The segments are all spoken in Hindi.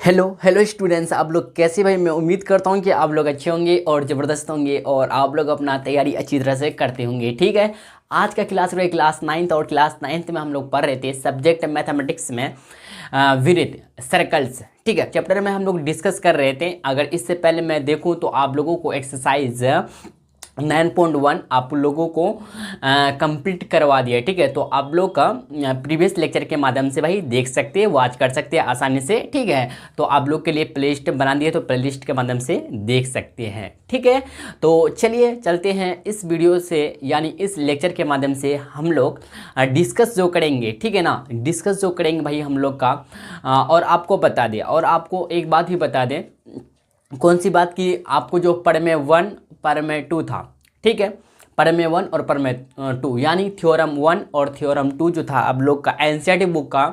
हेलो स्टूडेंट्स, आप लोग कैसे? भाई मैं उम्मीद करता हूँ कि आप लोग अच्छे होंगे और ज़बरदस्त होंगे और आप लोग अपना तैयारी अच्छी तरह से करते होंगे। ठीक है, आज का क्लास रहे क्लास 9th और क्लास 9th में हम लोग पढ़ रहे थे सब्जेक्ट मैथमेटिक्स में विरिथ सर्कल्स। ठीक है, चैप्टर में हम लोग डिस्कस कर रहे थे। अगर इससे पहले मैं देखूँ तो आप लोगों को एक्सरसाइज 9.1 आप लोगों को कंप्लीट करवा दिया है। ठीक है, तो आप लोग का प्रीवियस लेक्चर के माध्यम से भाई देख सकते हैं, वॉच कर सकते हैं आसानी से। ठीक है, तो आप लोग के लिए प्ले लिस्ट बना दिए, तो प्ले लिस्ट के माध्यम से देख सकते हैं। ठीक है, तो चलिए चलते हैं इस वीडियो से, यानी इस लेक्चर के माध्यम से हम लोग डिस्कस जो करेंगे। ठीक है ना, डिस्कस जो करेंगे भाई हम लोग का और आपको बता दें, और आपको एक बात भी बता दें। कौन सी बात की? आपको जो प्रमेय 1 प्रमेय 2 था। ठीक है, प्रमेय 1 और प्रमेय 2 यानी थ्योरम 1 और थ्योरम 2 जो था आप लोग का एनसीईआरटी बुक का,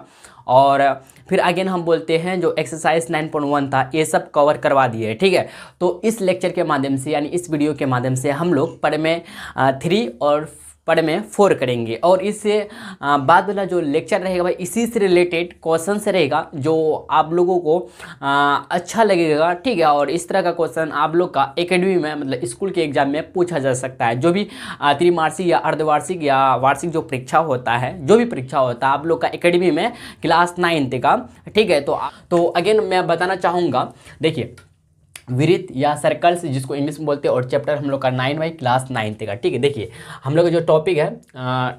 और फिर अगेन हम बोलते हैं जो एक्सरसाइज 9.1 था, ये सब कवर करवा दिए। ठीक है, तो इस लेक्चर के माध्यम से यानी इस वीडियो के माध्यम से हम लोग प्रमेय 3 और प्रमेय 4 करेंगे। और इससे बाद वाला जो लेक्चर रहेगा भाई इसी से रिलेटेड क्वेश्चन से रहेगा, जो आप लोगों को अच्छा लगेगा। ठीक है, और इस तरह का क्वेश्चन आप लोग का एकेडमी में मतलब स्कूल के एग्जाम में पूछा जा सकता है। जो भी त्रिमासिक या अर्धवार्षिक या वार्षिक जो परीक्षा होता है, जो भी परीक्षा होता है आप लोग का एकेडमी में क्लास 9th का। ठीक है, तो अगेन मैं बताना चाहूँगा, देखिए विरिथ या सर्कल्स जिसको इंग्लिश में बोलते हैं, और चैप्टर हम लोग का 9 भाई क्लास 9th का। ठीक है, देखिए हम लोग का जो टॉपिक है,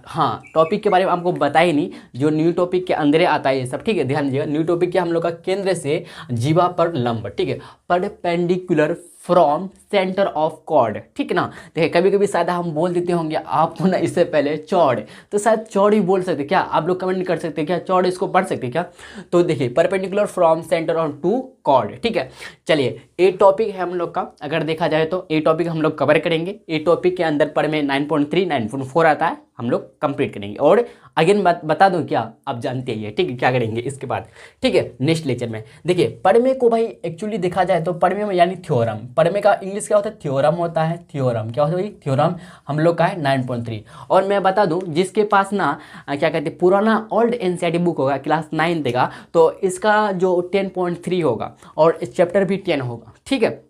हाँ टॉपिक के बारे में आपको बता ही नहीं, जो न्यू टॉपिक के अंदर आता है ये सब। ठीक है, ध्यान दीजिएगा, न्यू टॉपिक क्या हम लोग का केंद्र से जीवा पर लंब। ठीक है, perpendicular from centre of chord. ठीक है ना, देखिए कभी कभी शायद हम बोल देते होंगे आपको ना इससे पहले चौड़, तो शायद चौड़ ही बोल सकते क्या? आप लोग कमेंट कर सकते हैं क्या चौड़ इसको पढ़ सकते क्या? तो देखिए perpendicular from centre of to chord. ठीक है, चलिए ए टॉपिक है हम लोग का, अगर देखा जाए तो ए टॉपिक हम लोग कवर करेंगे। ए टॉपिक के अंदर पर में 9.3 9.4 आता है, हम लोग कंप्लीट करेंगे। और अगेन बता दूं क्या, आप जानते ही है। ठीक है, क्या करेंगे इसके बाद? ठीक है, नेक्स्ट लेक्चर में देखिए प्रमेय को भाई एक्चुअली देखा जाए तो प्रमेय में यानी थ्योरम, प्रमेय का इंग्लिश क्या होता है? थ्योरम होता है। थ्योरम क्या होता है भाई? थ्योरम हम लोग का है 9.3। और मैं बता दूं जिसके पास ना क्या कहते हैं पुराना ओल्ड एनसीईआरटी बुक होगा क्लास 9th का, तो इसका जो 10.3 होगा और चैप्टर भी 10 होगा। ठीक है,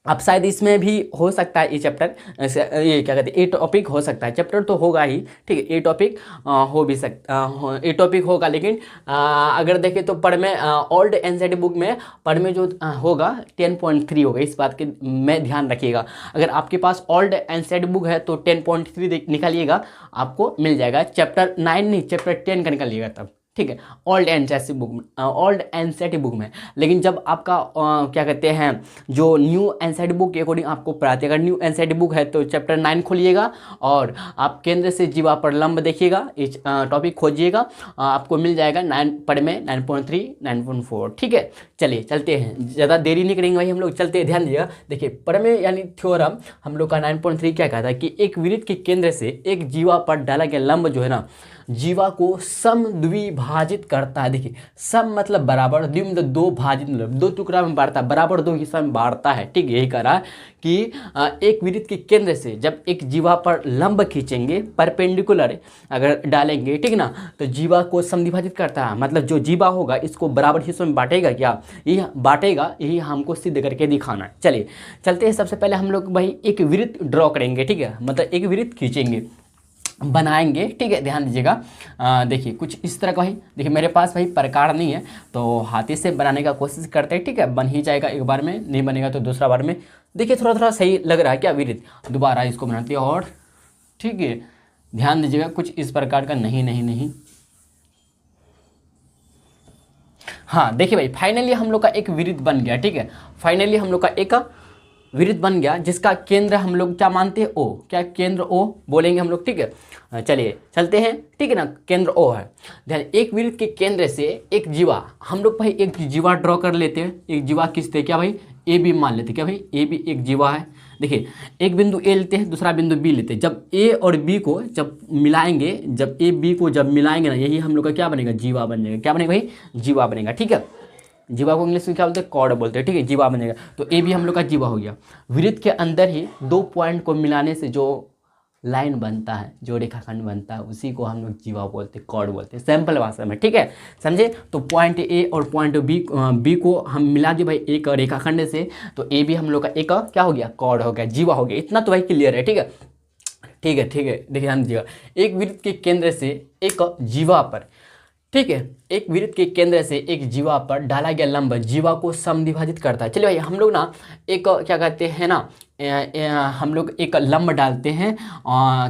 अब शायद इसमें भी हो सकता है ये चैप्टर, ये क्या कहते हैं ए टॉपिक हो सकता है, चैप्टर तो होगा ही। ठीक है, ए टॉपिक हो भी सकता, ए टॉपिक होगा, लेकिन अगर देखें तो प्रमेय ओल्ड एनसीईआरटी बुक में प्रमेय जो होगा 10.3 होगा। इस बात के में ध्यान रखिएगा। अगर आपके पास ओल्ड एनसीईआरटी बुक है तो 10.3 निकालिएगा, आपको मिल जाएगा। चैप्टर 9 नहीं, चैप्टर 10 का निकालिएगा तब। ठीक है, ओल्ड एनसीईआरटी बुक में, ओल्ड एनसीईआरटी बुक में। लेकिन जब आपका क्या कहते हैं जो न्यू एनसीईआरटी बुक के अकॉर्डिंग आपको पढ़ाते हैं, अगर न्यू एनसीईआरटी बुक है तो चैप्टर 9 खोलिएगा और आप केंद्र से जीवा पर लंब देखिएगा, इस टॉपिक खोजिएगा, आपको मिल जाएगा 9 प्रमेय 9.3 9.4। ठीक है, चलिए चलते हैं, ज़्यादा देरी नहीं करेंगे भाई, हम लोग चलते हैं। ध्यान दीजिएगा, देखिए प्रमेय यानी थ्योरम हम लोग का 9.3 क्या कहता है कि एक वृत्त के केंद्र से एक जीवा पर डाला गया लंब जो है ना, जीवा को समद्विभाजित करता है। देखिए सम मतलब बराबर, द्वि मतलब दो, भाजित मतलब दो टुकड़ा में बांटता है, बराबर दो हिस्सा में बांटता है। ठीक, यही कह रहा है कि एक वृत्त के केंद्र से जब एक जीवा पर लंब खींचेंगे, परपेंडिकुलर अगर डालेंगे, ठीक ना, तो जीवा को समद्विभाजित करता है, मतलब जो जीवा होगा इसको बराबर हिस्सों में बांटेगा। क्या यही बांटेगा? यही हमको सिद्ध करके दिखाना है। चलिए चलते हैं, सबसे पहले हम लोग भाई एक वृत्त ड्रॉ करेंगे। ठीक है, मतलब एक वृत्त खींचेंगे, बनाएंगे। ठीक है, ध्यान दीजिएगा, देखिए कुछ इस तरह का भाई, देखिए मेरे पास भाई प्रकार नहीं है तो हाथी से बनाने का कोशिश करते हैं। ठीक है, बन ही जाएगा एक बार में, नहीं बनेगा तो दूसरा बार में। देखिए थोड़ा थोड़ा सही लग रहा है क्या वृत्त? दोबारा इसको बनाते हैं और ठीक है, ध्यान दीजिएगा कुछ इस प्रकार का, नहीं नहीं नहीं, हाँ देखिए भाई फाइनली हम लोग का एक वृत्त बन गया। ठीक है, फाइनली हम लोग का एक वृत्त बन गया जिसका केंद्र हम लोग क्या मानते हैं? ओ। क्या केंद्र ओ बोलेंगे हम लोग। ठीक है, चलिए चलते हैं। ठीक है ना, केंद्र ओ है। ध्यान, एक वृत्त के केंद्र से एक जीवा, हम लोग भाई एक जीवा ड्रॉ कर लेते हैं, एक जीवा खींचते हैं। क्या भाई? ए बी मान लेते हैं। क्या भाई? ए बी एक जीवा है। देखिए एक बिंदु ए लेते हैं, दूसरा बिंदु बी लेते हैं। जब ए और बी को जब मिलाएंगे, जब ए बी को जब मिलाएंगे ना, यही हम लोग का क्या बनेगा? जीवा बन जाएगा। क्या बनेगा भाई? जीवा बनेगा। ठीक है, जीवा को इंग्लिश में क्या बोलते हैं? कॉर्ड बोलते हैं। ठीक है, जीवा बनेगा, तो ए भी हम लोग का जीवा हो गया। वृत्त के अंदर ही दो पॉइंट को मिलाने से जो लाइन बनता है, जो रेखाखंड बनता है उसी को हम लोग जीवा बोलते हैं, कॉर्ड बोलते हैं सिंपल भाषा में, ठीक है, समझे। तो पॉइंट ए और पॉइंट बी को हम मिला दिए भाई एक रेखाखंड से, तो ए भी हम लोग का एक क्या हो गया, कॉर्ड हो गया, जीवा हो गया। इतना तो भाई क्लियर है, ठीक है, ठीक है, ठीक है। देखिए ध्यान दीजिएगा, एक वृत्त के केंद्र से एक जीवा पर, ठीक है, एक वृत्त के केंद्र से एक जीवा पर डाला गया लंब जीवा को समद्विभाजित करता है। चलिए भाई हम लोग ना एक क्या कहते हैं ना, हम लोग एक लंब डालते हैं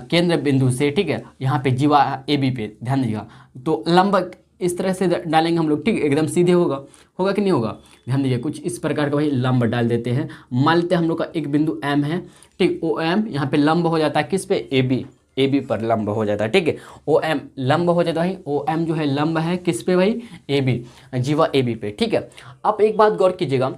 केंद्र बिंदु से, ठीक है, यहाँ पे जीवा ए बी पे ध्यान दीजिएगा। तो लंब इस तरह से डालेंगे हम लोग, ठीक है, एकदम सीधे होगा, होगा कि नहीं होगा, ध्यान दीजिए। कुछ इस प्रकार का भाई लंब डाल देते हैं। मान लेते हैं हम लोग का एक बिंदु एम है, ठीक, ओ एम यहाँ पे लंब हो जाता है किस पे, ए बी पर लंब हो जाता है, ठीक है, ओ एम लंब हो जाता है भाई, ओ एम जो है लंब है किस पे भाई, ए बी, जीवा ए बी पे, ठीक है। अब एक बात गौर कीजिएगा,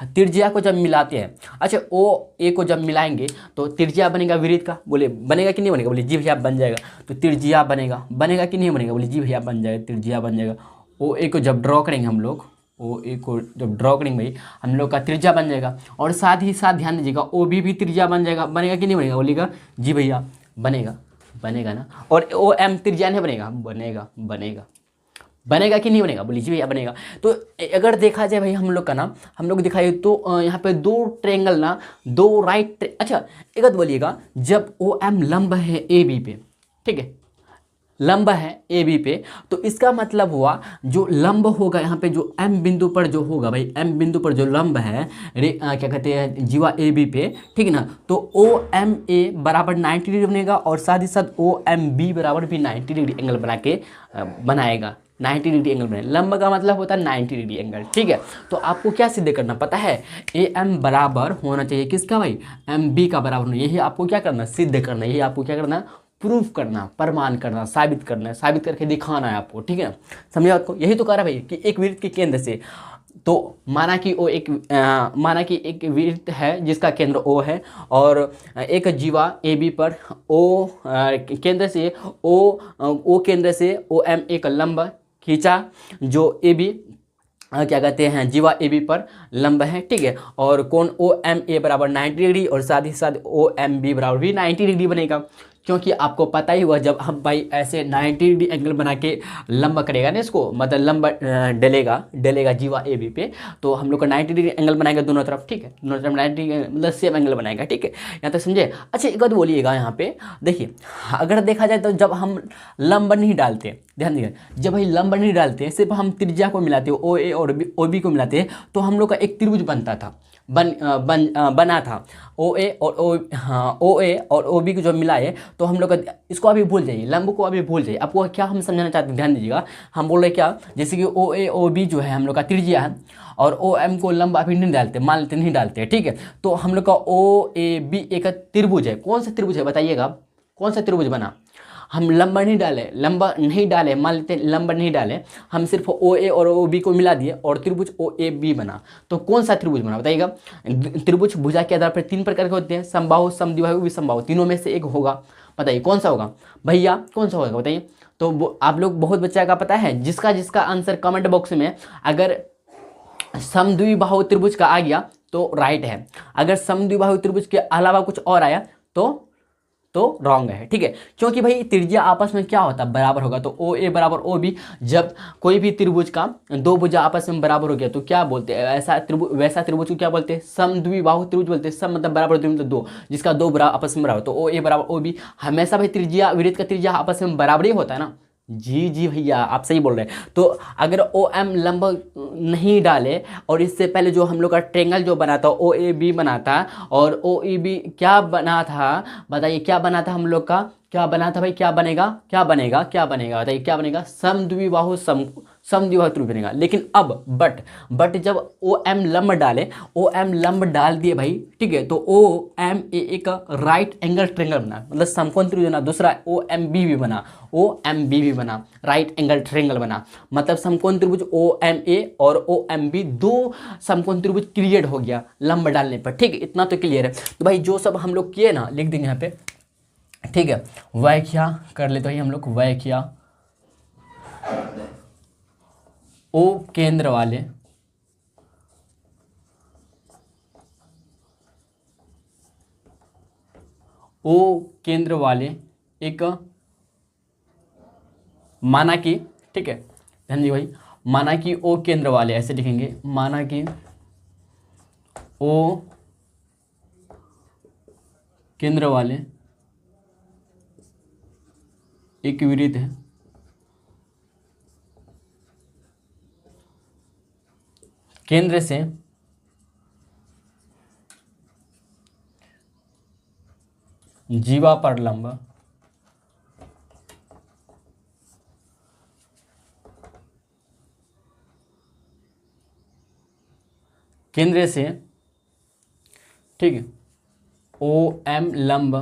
त्रिज्या को जब मिलाते हैं, अच्छा ओ ए को जब मिलाएंगे तो त्रिज्या बनेगा वृत्त का, बोले बनेगा कि नहीं बनेगा, बोले जी भैया बन जाएगा। तो त्रिज्या बनेगा, बनेगा कि नहीं बनेगा, बोले जी भैया बन जाएगा, त्रिज्या बन जाएगा। ओ ए को जब ड्रॉ करेंगे हम लोग, ओ ए को जब ड्रॉ करेंगे भाई हम लोग का त्रिज्या बन जाएगा। और साथ ही साथ ध्यान दीजिएगा ओ बी भी त्रिज्या बन जाएगा, बनेगा कि नहीं बनेगा, बोलिएगा जी भैया बनेगा, बनेगा ना। और ओ एम त्रिज्या नहीं बनेगा, बनेगा, बनेगा, बनेगा कि नहीं बनेगा, बोलिए जी भैया बनेगा। तो अगर देखा जाए भाई हम लोग का ना, हम लोग दिखाइए तो यहाँ पे दो ट्रेंगल ना, दो राइट, अच्छा एक बात बोलिएगा, जब ओ एम लंब है ए बी पे, ठीक है, लंब है ए बी पे, तो इसका मतलब हुआ जो लंब होगा यहाँ पे जो एम बिंदु पर जो होगा भाई, एम बिंदु पर जो लंब है क्या कहते हैं जीवा ए बी पे, ठीक है ना, तो ओ एम ए बराबर 90 डिग्री बनेगा और साथ ही साथ ओ एम बी बराबर भी 90 डिग्री एंगल बना के बनाएगा, 90 डिग्री एंगल बने। लंब का मतलब होता है 90 डिग्री एंगल, ठीक है। तो आपको क्या सिद्ध करना पता है, ए एम बराबर होना चाहिए किसका भाई, एम बी का बराबर होना, यही आपको क्या करना, सिद्ध करना, यही आपको क्या करना, प्रूफ करना, प्रमाण करना, साबित करना है, साबित करके दिखाना है आपको, ठीक है ना, समझे बात को। यही तो कह रहा है भाई कि एक वृत्त के केंद्र से, तो माना कि वो एक माना कि एक वृत्त है जिसका केंद्र ओ है और एक जीवा ए बी पर ओ केंद्र से ओ केंद्र से ओ एम एक लंब खींचा जो ए बी क्या कहते हैं जीवा ए बी पर लंब है, ठीक है, और कोण ओ एम ए बराबर 90 डिग्री और साथ ही साथ ओ एम बी बराबर भी 90 डिग्री बनेगा। क्योंकि आपको पता ही हुआ जब हम भाई ऐसे 90 डिग्री एंगल बना के लंब करेगा ना, इसको मतलब लंब डलेगा जीवा ए बी पे, तो हम लोग का 90 डिग्री एंगल बनाएगा दोनों तरफ, ठीक है, दोनों तरफ 90 डिग्री मतलब सेम एंगल बनाएगा, ठीक है, यहाँ तक समझे। अच्छा एक बात बोलिएगा यहाँ पे, देखिए अगर देखा जाए तो जब हम लंब नहीं डालते, ध्यान दीजिए, जब भाई लंब नहीं डालते सिर्फ हम त्रिज्या को मिलाते हैं, ओ ए और ओ बी को मिलाते हैं, तो हम लोग का एक त्रिभुज बनता था, बना था। ओ ए और ओ ए और ओ बी को जब मिलाए तो हम लोग इसको अभी भूल जाइए, लंब को अभी भूल जाइए। आपको क्या हम समझाना चाहते हैं, ध्यान दीजिएगा, हम बोल रहे क्या, जैसे कि ओ ए ओ बी जो है हम लोग का त्रिज्या है और ओ एम को लंब अभी नहीं डालते, मान लेते नहीं डालते, ठीक है, तो हम लोग का ओ ए बी एक त्रिभुज है। कौन सा त्रिभुज है बताइएगा, कौन सा त्रिभुज बना, हम लंबा नहीं डाले, लंबा नहीं डाले, मान लेते लंबा नहीं डाले, हम सिर्फ ओ ए और ओ बी को मिला दिए और त्रिभुज ओ ए बी बना। तो कौन सा त्रिभुज बना बताइएगा। त्रिभुज भुजा के आधार पर 3 प्रकार के होते हैं, समबाहु, समद्विबाहु, विषमबाहु, तीनों में से एक होगा, बताइए कौन सा होगा भैया, कौन सा होगा बताइए। तो आप लोग बहुत बच्चा का पता है, जिसका जिसका आंसर कमेंट बॉक्स में अगर समद्विबाहु त्रिभुज का आ गया तो राइट है, अगर समद्विबाहु त्रिभुज के अलावा कुछ और आया तो रॉन्ग है, ठीक है। क्योंकि भाई त्रिज्या आपस में क्या होता है, बराबर होगा, तो ओ ए बराबर ओ बी, जब कोई भी त्रिभुज का दो भुजा आपस में बराबर हो गया तो क्या बोलते हैं, वैसा त्रिभुज को क्या बोलते हैं, समद्विबाहु त्रिभुज बोलते हैं। सम मतलब बराबर, द्वि मतलब दो, जिसका दो बराबर आपस में बराबर, तो ओ ए बराबर ओ बी, हमेशा भाई त्रिज्या वृत्त का त्रिज्या आपस में बराबर ही होता है ना। जी जी भैया आप सही बोल रहे हैं। तो अगर ओ एम लंब नहीं डाले और इससे पहले जो हम लोग का ट्रेंगल जो बना था ओ ए बी बना था और ओ ई बी क्या बना था, बताइए क्या बना था हम लोग का, क्या बना था भाई, क्या बनेगा, क्या बनेगा, क्या बनेगा बताइए, क्या बनेगा, समद्विबाहु समद्विबाहु त्रिभुज बनेगा। लेकिन अब बट जब ओ एम लंब डाले, ओ एम लंब डाल दिए भाई, ठीक है, तो ओ एम ए एक राइट एंगल ट्रेंगल बना, मतलब समकोण त्रिभुज बना। दूसरा ओ एम बी भी बना, ओ एम बी भी बना, राइट एंगल ट्रेंगल बना, मतलब समकोण त्रिभुज ओ एम ए और ओ एम बी दो समकोण त्रिभुज क्रिएट हो गया लंब डालने पर, ठीक है, इतना तो क्लियर है। तो भाई जो सब हम लोग किए ना, लिख देंगे यहाँ पे, ठीक है, व्याख्या कर लेते हैं हम लोग, व्याख्या ओ केंद्र वाले ओ केंद्र वाले एक, माना कि, ठीक है ध्यान दीजिए भाई, माना कि ओ केंद्र वाले, ऐसे लिखेंगे, माना कि ओ केंद्र वाले एक वृत्त है, केंद्र से जीवा पर लंब, केंद्र से, ठीक है, ओ एम लंब,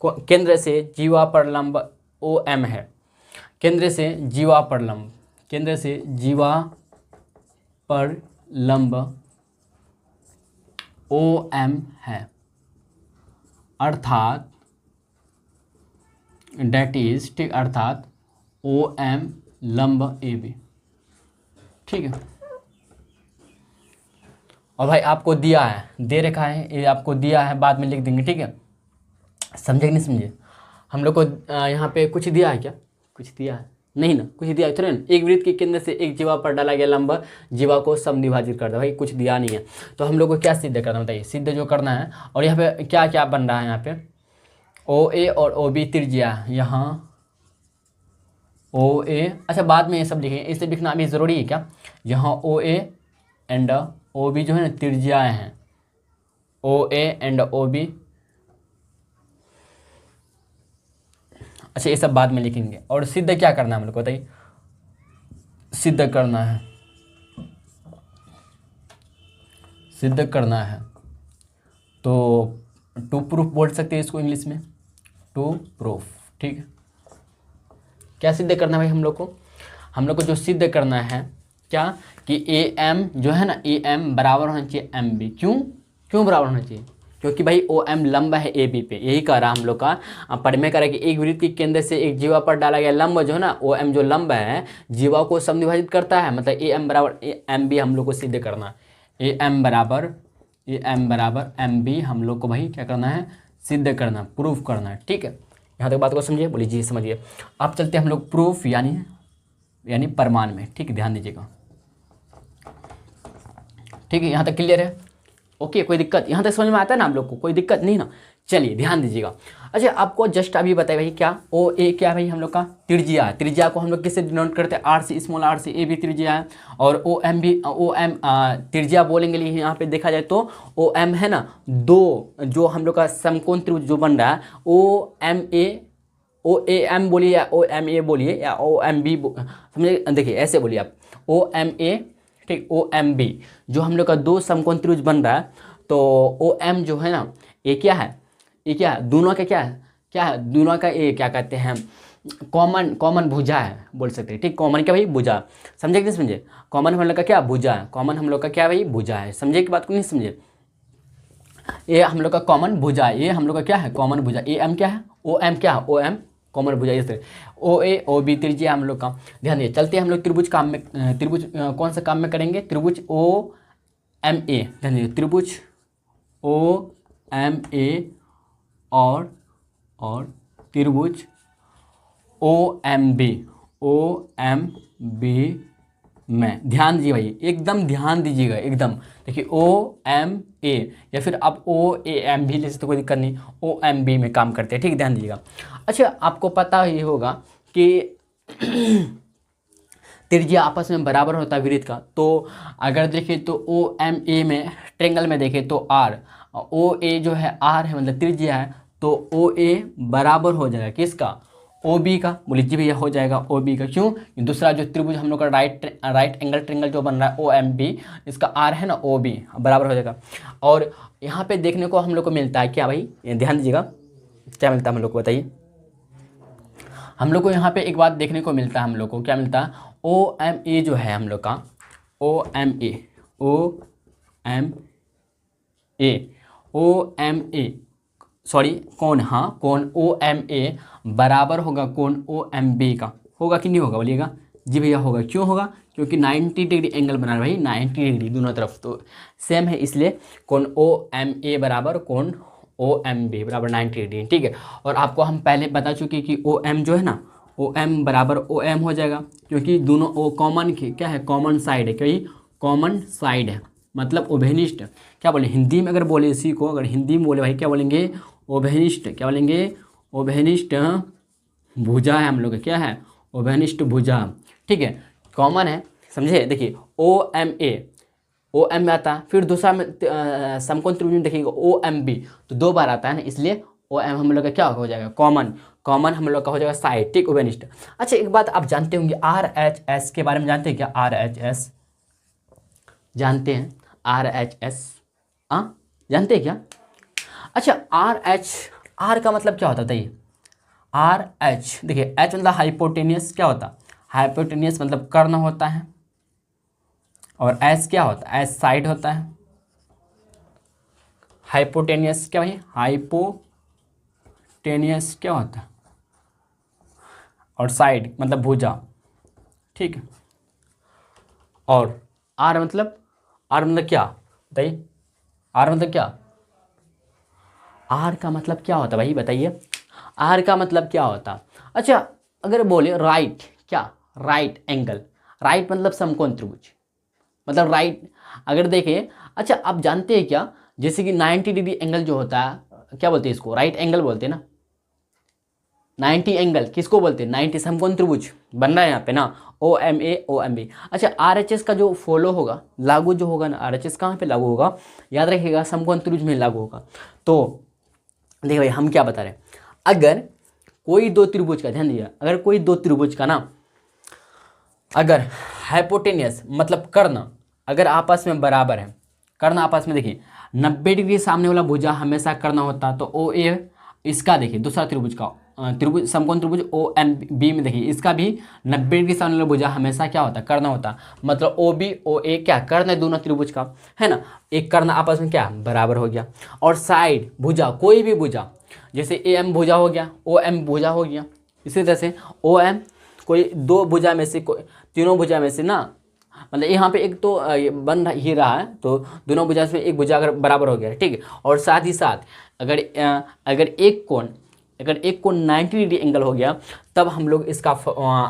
केंद्र से जीवा पर लंब ओ एम है, केंद्र से जीवा पर लंब, केंद्र से जीवा पर लंब ओ एम है, अर्थात डेट इज, ठीक, अर्थात ओ एम लंब ए बी, ठीक है। और भाई आपको दिया है, दे रखा है, ये आपको दिया है, बाद में लिख देंगे, ठीक है, समझे कि नहीं समझे। हम लोग को यहाँ पे कुछ दिया है क्या, कुछ दिया है नहीं ना, कुछ दिया है थोड़ा ना, एक वृत्त के केंद्र से एक जीवा पर डाला गया लंब जीवा को समद्विभाजित कर दो, भाई कुछ दिया नहीं है। तो हम लोग को क्या सिद्ध करना, बताइए, सिद्ध जो करना है। और यहाँ पे क्या क्या बन रहा है, यहाँ पे ओ ए और ओ बी त्रिज्या, यहाँ ओ ए, अच्छा बाद में ये सब लिखेंगे, इसे लिखना अभी ज़रूरी है क्या, यहाँ ओ ए एंड ओ बी जो है ना त्रिज्याएँ हैं, ओ ए एंड ओ बी, अच्छा ये सब बाद में लिखेंगे। और सिद्ध क्या करना है हम लोग को, बताइए, सिद्ध करना है, सिद्ध करना है तो टू प्रूफ बोल सकते हैं इसको इंग्लिश में, टू प्रूफ, ठीक है। क्या सिद्ध करना है भाई हम लोग को जो सिद्ध करना है क्या, कि ए एम जो है ना, ए एम बराबर होना चाहिए एम बी, क्यों बराबर होना चाहिए, क्योंकि भाई ओ एम लंब है ए बी पे, यही कह रहा हम लोग का पढ़ने का, कि एक वृत्त के केंद्र से एक जीवा पर डाला गया लंब जो है ना, ओ एम जो लंब है जीवा को समद्विभाजित करता है, मतलब ए एम बराबर ए एम बी हम लोग को सिद्ध करना है, ए एम बराबर एम बी हम लोग को भाई क्या करना है, सिद्ध करना, प्रूफ करना है, ठीक है। यहाँ तक बात को समझिए, बोलिए जी समझिए। अब चलते हम लोग प्रूफ यानी प्रमाण में, ठीक है, ध्यान दीजिएगा, ठीक है, यहाँ तक क्लियर है, ओके, कोई दिक्कत यहाँ तक समझ में आता है ना आप लोग को, कोई दिक्कत नहीं ना, चलिए ध्यान दीजिएगा। अच्छा आपको जस्ट अभी बताइए भाई, क्या ओ ए क्या भाई हम लोग का त्रिज्या है, त्रिज्या को हम लोग किससे डिनोट करते हैं, आर से, स्मॉल आर से, ए भी त्रिज्या है, और ओ एम भी, ओ एम त्रिज्या बोलेंगे, लिए यहाँ पे देखा जाए तो ओ एम है ना, दो जो हम लोग का समकोण त्रिभुज जो बन रहा है, ओ ए एम बोलिए या ओ एम ए बोलिए या ओ एम बी, समझे, देखिए ऐसे बोलिए आप, ओ एम ए, ठीक, ओ एम बी जो हम लोग का दो समकोण त्रिभुज बन रहा है, तो ओ एम जो है ना, ये क्या है, दोनों का क्या है दोनों का ये क्या कहते हैं, कॉमन भुजा है बोल सकते हैं, ठीक, कॉमन क्या भाई, भुजा, समझे कि नहीं समझे, कॉमन हम लोग का क्या भुजा है, कॉमन हम लोग का क्या भाई भुजा है, समझे की बात को नहीं समझे, ये हम लोग का कॉमन भुजा है, ये हम लोग का क्या है, कॉमन भुजा, ए एम क्या है, ओ एम क्या है, ओ एम कॉमन भुजा, इस तरह ओ ए ओ बी त्रिज्या हम लोग का। ध्यान दिए, चलते हैं हम लोग त्रिभुज काम में, त्रिभुज कौन सा काम में करेंगे, त्रिभुज ओ एम ए, ध्यान दीजिए, त्रिभुज ओ एम ए और त्रिभुज ओ एम बी में, ध्यान दीजिए भाई, एकदम ध्यान दीजिएगा एकदम, देखिए ओ एम ए या फिर आप ओ ए एम भी ले सकते, कोई दिक्कत नहीं, ओ एम बी में काम करते हैं, ठीक, ध्यान दीजिएगा। अच्छा आपको पता ही होगा कि त्रिज्या आपस में बराबर होता है वृत्त का, तो अगर देखें तो ओ एम ए में ट्रेंगल में देखें तो आर, ओ ए जो है आर है, मतलब त्रिज्या है, तो ओ ए बराबर हो जाएगा किसका, ओ बी का, बोलिए जी भैया हो जाएगा ओ बी का, क्यों, दूसरा जो त्रिभुज हम लोग का राइट एंगल ट्रेंगल जो बन रहा है ओ एम बी, इसका आर है ना ओ बी, बराबर हो जाएगा। और यहाँ पे देखने को हम लोग को मिलता है क्या भाई, ध्यान दीजिएगा, क्या मिलता है हम लोग को, बताइए, हम लोग को यहाँ पे एक बात देखने को मिलता है, हम लोग को क्या मिलता है, ओ एम ए जो है हम लोग का, ओ एम ए सॉरी कौन, हाँ कौन ओ एम ए बराबर होगा कौन ओ एम बी का, होगा कि नहीं होगा, बोलिएगा जी भैया होगा, क्यों होगा, क्योंकि 90 डिग्री एंगल बना रहा है भाई, 90 डिग्री दोनों तरफ तो सेम है, इसलिए कौन ओ एम ए बराबर कौन ओ एम बी बराबर 90 डिग्री, ठीक है। और आपको हम पहले बता चुके कि ओ एम जो है ना, ओ एम बराबर ओ एम हो जाएगा, क्योंकि दोनों ओ कॉमन क्या है, कॉमन साइड है, क्योंकि कॉमन साइड है, मतलब उभयनिष्ठ। क्या बोले हिंदी में, अगर बोले इसी को, अगर हिंदी में बोले भाई क्या बोलेंगे, उभयनिष्ठ। क्या बोलेंगे, उभयनिष्ठ भुजा है हम लोग का, क्या है, उभयनिष्ठ भुजा, ठीक है, कॉमन है, समझे। देखिए ओ एम ए, ओ एम में आता है, फिर दूसरा में समकोण त्रिभुज में देखिएगा ओ एम बी, तो 2 बार आता है ना, इसलिए ओ एम हम लोग का क्या हो जाएगा, कॉमन। कॉमन हम लोग का हो जाएगा साइड, ठीक, उभयनिष्ठ। अच्छा एक बात आप जानते होंगे, आर एच एस के बारे में जानते हैं क्या, आर एच एस जानते हैं, आर एच एस जानते हैं क्या। अच्छा आर एच, आर का मतलब क्या होता है ये, आर एच, देखिए एच मतलब हाइपोटेनियस, क्या होता है, हाइपोटेनियस मतलब कर्ण होता है, और एस क्या होता है, एस साइड होता है। हाइपोटेनियस क्या भाई, हाइपोटेनियस क्या होता है, और साइड मतलब भुजा, ठीक है। और आर मतलब, आर मतलब क्या बताइए, आर मतलब क्या, आर का मतलब क्या होता है भाई बताइए, आर का मतलब क्या होता। अच्छा अगर बोले राइट, क्या राइट एंगल, राइट मतलब समकोण त्रिभुज, मतलब राइट, अगर देखें। अच्छा आप जानते हैं क्या, जैसे कि 90 डिग्री एंगल जो होता है, क्या बोलते हैं इसको, राइट एंगल बोलते हैं ना। 90 एंगल किसको बोलते हैं, 90 समकोण त्रिभुज बन रहा है यहाँ पे ना, O M A O M B. अच्छा आर एच एस का जो फॉलो होगा, लागू जो होगा ना, आर एच एस कहाँ पे लागू होगा, याद रखिएगा समकोण त्रिभुज में लागू होगा। तो देखिए भाई हम क्या बता रहे हैं, अगर कोई दो त्रिभुज का, ध्यान दीजिए, अगर कोई दो त्रिभुज का ना, अगर हाइपोटेनियस मतलब कर्ण अगर आपस में बराबर है, कर्ण आपस में, देखिए 90 डिग्री सामने वाला भुजा हमेशा कर्ण होता, तो ओ ए, इसका देखिए दूसरा त्रिभुज का त्रिभुज, समकोण त्रिभुज ओ एम बी में देखिए, इसका भी 90 डिग्री सामने वाला भुजा हमेशा क्या होता, कर्ण होता, मतलब ओ बी ओ ए क्या कर्ण है दोनों त्रिभुज का, है ना, एक कर्ण आपस में क्या बराबर हो गया। और साइड भुजा, कोई भी भुजा, जैसे ए एम भुजा हो गया, ओ एम भुजा हो गया, इसी तरह से ओ एम कोई दो भुजा में से, कोई तीनों भुजा में से ना, मतलब यहाँ पे एक तो ये बन ही रहा है, तो दोनों भुजा में एक भुजा अगर बराबर हो गया, ठीक है। और साथ ही साथ अगर एक कोण, अगर एक कोण 90 डिग्री एंगल हो गया, तब हम लोग इसका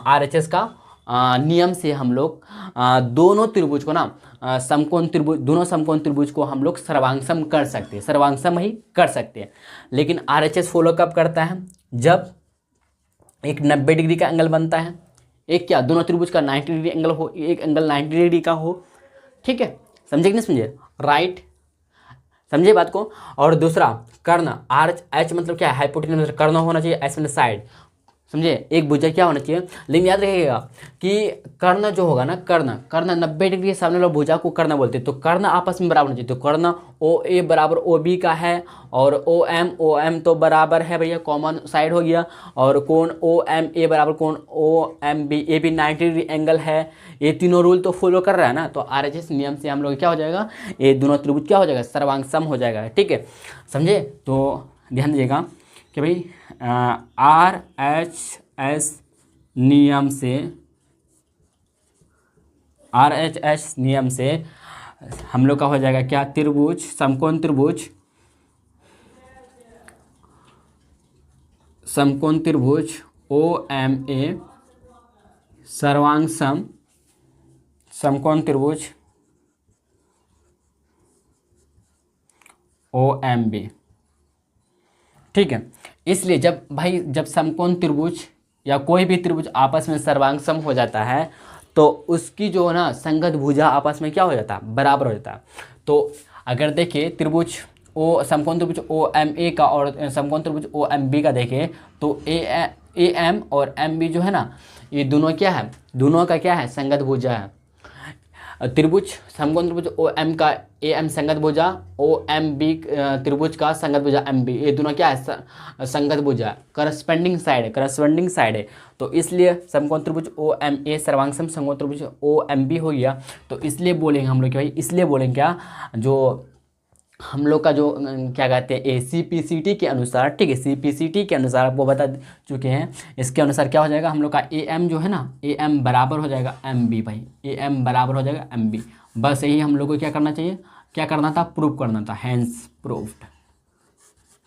आर एच एस का नियम से हम लोग दोनों त्रिभुज को ना, समकोण त्रिभुज, दोनों समकोण त्रिभुज को हम लोग सर्वांगसम कर सकते हैं, सर्वांगसम ही कर सकते हैं। लेकिन आर एच एस फॉलो कब करता है, जब एक 90 डिग्री का एंगल बनता है, एक क्या दोनों त्रिभुज का 90 डिग्री एंगल हो, एक एंगल 90 डिग्री का हो, ठीक है, समझे कि नहीं समझे, राइट, समझे बात को। और दूसरा कर्ण, आर एच मतलब क्या है, हाइपोटेन्यूज, कर्ण होना चाहिए, एस मतलब साइड, समझे, एक भुजा क्या होना चाहिए। लेकिन याद रखिएगा कि कर्ण जो होगा ना, कर्ण कर्ण 90 डिग्री के सामने वाला भुजा को कर्ण बोलते हैं, तो कर्ण आपस में बराबर होना चाहिए। तो कर्ण ओ ए बराबर ओ बी का है, और ओ एम तो बराबर है भैया, कॉमन साइड हो गया। और कोण ओ एम ए बराबर कोण ओ एम बी, ये भी 90 डिग्री एंगल है। ये तीनों रूल तो फॉलो कर रहा है ना, तो आर एच एस नियम से हम लोग क्या हो जाएगा, ये दोनों त्रिभुज क्या हो जाएगा, सर्वांगसम हो जाएगा, ठीक है, समझे। तो ध्यान दीजिएगा कि भाई आर एच एस नियम से, आर एच एस नियम से हम लोग का हो जाएगा क्या, त्रिभुज, समकोण त्रिभुज, समकोण त्रिभुज ओ एम ए सर्वांगसम समकोण त्रिभुज ओ एम बी, ठीक है। इसलिए जब भाई, जब समकोण त्रिभुज या कोई भी त्रिभुज आपस में सर्वांगसम हो जाता है, तो उसकी जो ना संगत भुजा आपस में क्या हो जाता है, बराबर हो जाता है। तो अगर देखिए त्रिभुज ओ, समकोण त्रिभुज ओ एम ए का और समकोण त्रिभुज ओ एम बी का देखें, तो ए एम और एम बी जो है ना, ये दोनों क्या है, दोनों का क्या है, संगत भुजा है। त्रिभुज, समकोण त्रिभुज ओ एम का ए एम संगत भुजा, ओ एम बी त्रिभुज का संगत भुजा एम बी, ये दोनों क्या है, संगत भुजा, करस्पेंडिंग साइड है, करस्पेंडिंग साइड है। तो इसलिए समकोण त्रिभुज ओ एम ए सर्वांगसम समकोण त्रिभुज ओ एम बी हो गया। तो इसलिए बोलेंगे हम लोग कि भाई, इसलिए बोलेंगे क्या, जो हम लोग का जो क्या कहते हैं, ए सी पी सी टी के अनुसार, ठीक है, सी पी सी टी के अनुसार आपको बता चुके हैं, इसके अनुसार क्या हो जाएगा, हम लोग का ए एम जो है ना, ए एम बराबर हो जाएगा एम बी, भाई ए एम बराबर हो जाएगा एम बी। बस यही हम लोग को क्या करना चाहिए, क्या करना था, प्रूव करना था, हैंस प्रूव्ड,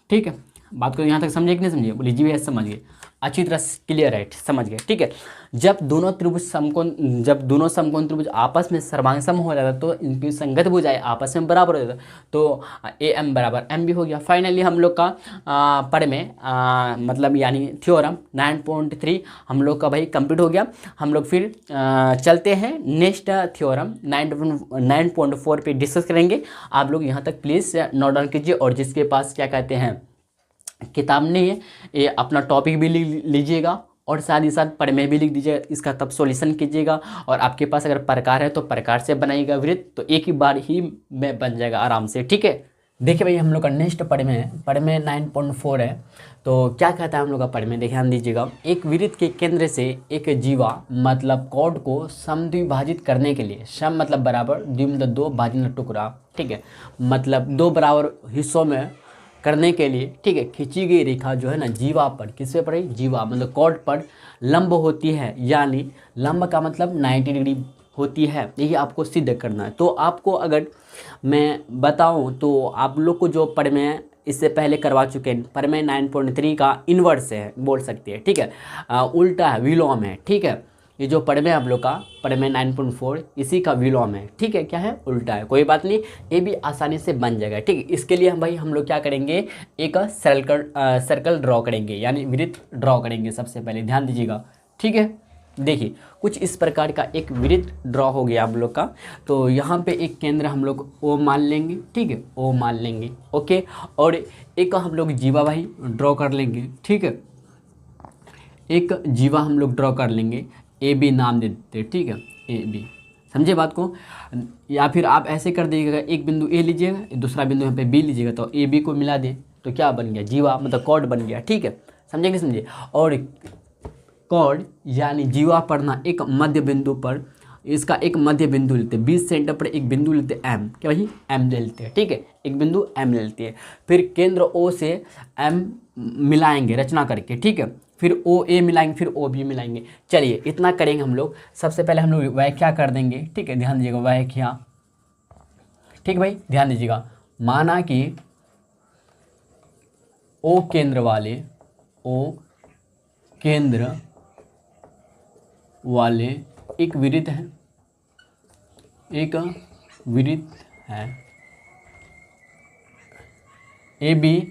ठीक है, बात को यहाँ तक समझे कि नहीं समझे? बोलिए जी भैया समझ गए, अच्छी तरह से क्लियर है, समझ गए, ठीक है। जब दोनों समकोण त्रिभुज आपस में सर्वांग हो जाता है तो इनकी संगत भुजाएं आपस में बराबर हो जाता है, तो ए एम बराबर एम भी हो गया। फाइनली हम लोग का पढ़ में मतलब यानी थ्योरम 9.3 हम लोग का भाई कंप्लीट हो गया। हम लोग फिर चलते हैं नेक्स्ट थ्योरम 9.4 पे डिस्कस करेंगे। आप लोग यहाँ तक प्लीज़ नोट डाउन कीजिए, और जिसके पास क्या कहते हैं किताब नहीं है ये अपना टॉपिक भी लिख लीजिएगा, और साथ ही साथ पढ़ में भी लिख दीजिएगा, इसका तब सॉल्यूशन कीजिएगा। और आपके पास अगर प्रकार है तो प्रकार से बनाइएगा वृत्त, तो एक ही बार ही में बन जाएगा आराम से, ठीक है। देखिए भाई हम लोग का नेक्स्ट पढ़ में 9.4 है। तो क्या कहता है हम लोग का पढ़ में, ध्यान दीजिएगा। एक वृत्त के केंद्र से एक जीवा मतलब कॉर्ड को समद्विभाजित करने के लिए, सम मतलब बराबर, द्वि मतलब दो, भाजित मतलब टुकड़ा, ठीक है, मतलब दो बराबर हिस्सों में करने के लिए, ठीक है, खींची गई रेखा जो है ना जीवा पर, किस पे पड़े, जीवा मतलब कॉर्ड पर लंब होती है, यानी लंब का मतलब 90 डिग्री होती है, यही आपको सिद्ध करना है। तो आपको अगर मैं बताऊं तो आप लोग को जो पढ़ में इससे पहले करवा चुके हैं, पढ़ में 9.3 का इन्वर्स है बोल सकते हैं, ठीक है, उल्टा है, विलोम है, ठीक है। ये जो पढ़ में आप लोग का पढ़ में 9.4 इसी का विलोम है, ठीक है, क्या है, उल्टा है, कोई बात नहीं, ये भी आसानी से बन जाएगा, ठीक है। इसके लिए हम लोग क्या करेंगे, एक सर्कल ड्रॉ करेंगे, यानी वृत्त ड्रॉ करेंगे सबसे पहले, ध्यान दीजिएगा, ठीक है। देखिए कुछ इस प्रकार का एक वृत्त ड्रॉ हो गया हम लोग का। तो यहाँ पे एक केंद्र हम लोग ओ मान लेंगे, ठीक है, ओ मान लेंगे, ओके। और एक हम लोग जीवा भाई ड्रॉ कर लेंगे, ठीक है, एक जीवा हम लोग ड्रॉ कर लेंगे, ए बी नाम दे देते हैं, ठीक है, ए बी, समझे बात को। या फिर आप ऐसे कर दीजिएगा, एक बिंदु ए लीजिएगा, दूसरा बिंदु यहाँ पे बी लीजिएगा, तो ए बी को मिला दें तो क्या बन गया, जीवा मतलब कॉर्ड बन गया, ठीक है, समझे कि समझे। और कॉर्ड यानी जीवा पर ना एक मध्य बिंदु पर, इसका एक मध्य बिंदु लेते हैं, 20 सेंटर पर एक बिंदु लेते हैं एम, क्या भाई एम ले लेते हैं, ठीक है, एक बिंदु एम ले लेते हैं। फिर केंद्र ओ से एम मिलाएंगे रचना करके, ठीक है, फिर ओ ए मिलाएंगे, फिर ओ बी मिलाएंगे। चलिए इतना करेंगे हम लोग। सबसे पहले हम लोग व्याख्या कर देंगे, ठीक है, ध्यान दीजिएगा, व्याख्या, ठीक भाई, ध्यान दीजिएगा। माना कि ओ केंद्र वाले एक वृत्त है, ए बी